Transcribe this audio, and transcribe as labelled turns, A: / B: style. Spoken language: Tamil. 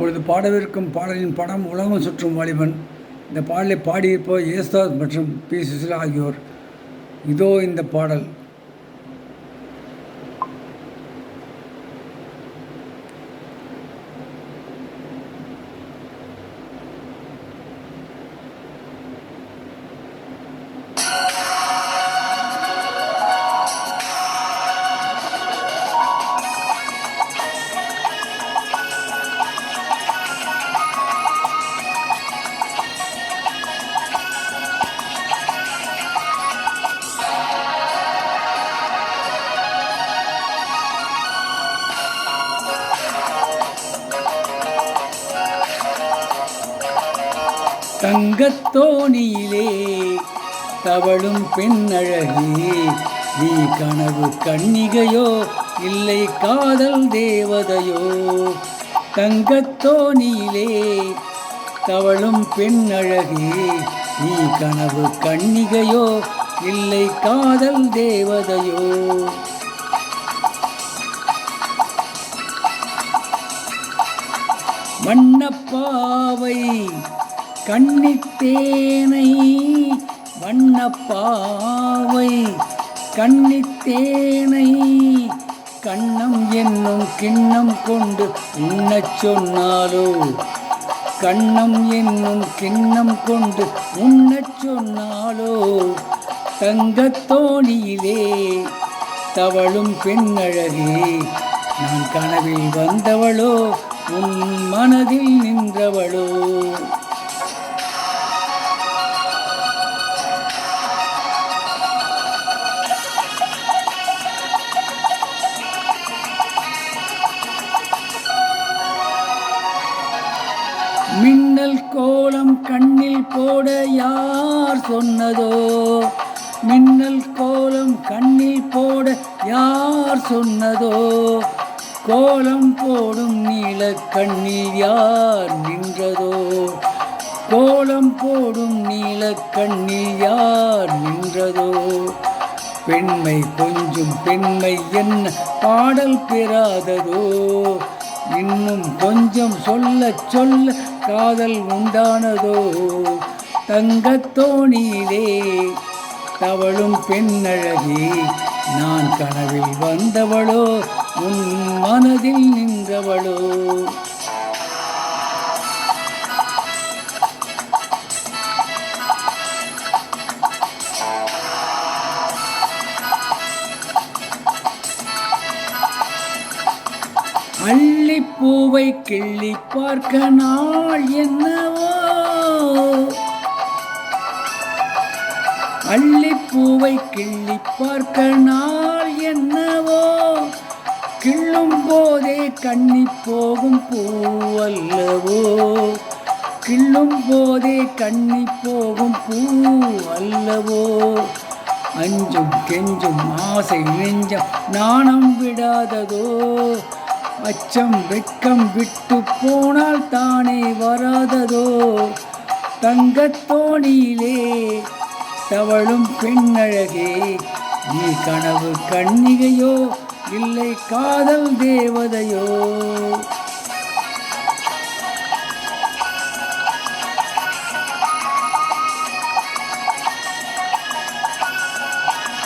A: இப்பொழுது பாடவிருக்கும் பாடலின் படம் உலகம் சுற்றும் வாலிபன். இந்த பாடலை பாடியிருப்போர் யேசுதாஸ் மற்றும் பி. சுசிலா ஆகியோர். இதோ இந்த பாடல். தங்கத்தோணியிலே தவழும் பெண்ணழகே, நீ கனவு கன்னிகையோ இல்லை காதல் தேவதையோ? தங்கத்தோணியிலே தவழும் பெண்ணழகே, நீ கனவு கன்னிகையோ இல்லை காதல் தேவதையோ? வண்ணப்பாவை கன்னித்தேனை, வண்ணப்பாவை கன்னித்தேனை, கண்ணம் என்னும் கிண்ணம் கொண்டு உண்ணச் சொன்னாலோ? கண்ணம் என்னும் கிண்ணம் கொண்டு உண்ணச் சொன்னாலோ? தங்கத்தோணியிலே தவழும் பெண்ணழகே, நான் கனவில் வந்தவளோ உன் மனதில் நின்றவளோ? மின்னல் கோலம் கண்ணில் போட யார் சொன்னதோ? மின்னல் கோலம் கண்ணில் போட யார் சொன்னதோ? கோலம் போடும் நீல கண்ணில் யார் நின்றதோ? கோலம் போடும் நீல கண்ணில் யார் நின்றதோ? பெண்மை கொஞ்சம் பெண்மை என்ன பாடல் பெறாததோ? இன்னும் கொஞ்சம் சொல்ல சொல்ல காதல் உண்டானதோ? தங்கத்தோணியிலே தவழும் பெண்ணழகே, நான் கனவில் வந்தவளோ உன் மனதில் நின்றவளோ? அள்ளிப்பூவை கிள்ளி பார்க்க நாள் என்னவோ? அள்ளிப்பூவை கிள்ளி பார்க்க நாள் என்னவோ? கிள்ளும் போதே கண்ணி போகும் பூவல்லவோ? கிள்ளும் போதே கண்ணி போகும் பூ அல்லவோ? அஞ்சும் கெஞ்சும் ஆசை நெஞ்சம் நாணம் விடாததோ? அச்சம் வெட்கம் விட்டு போனால் தானே வராததோ? தங்கத்தோணியிலே தவழும் பெண்ணழகே, நீ கனவு கன்னிகையோ இல்லை காதல் தேவதையோ?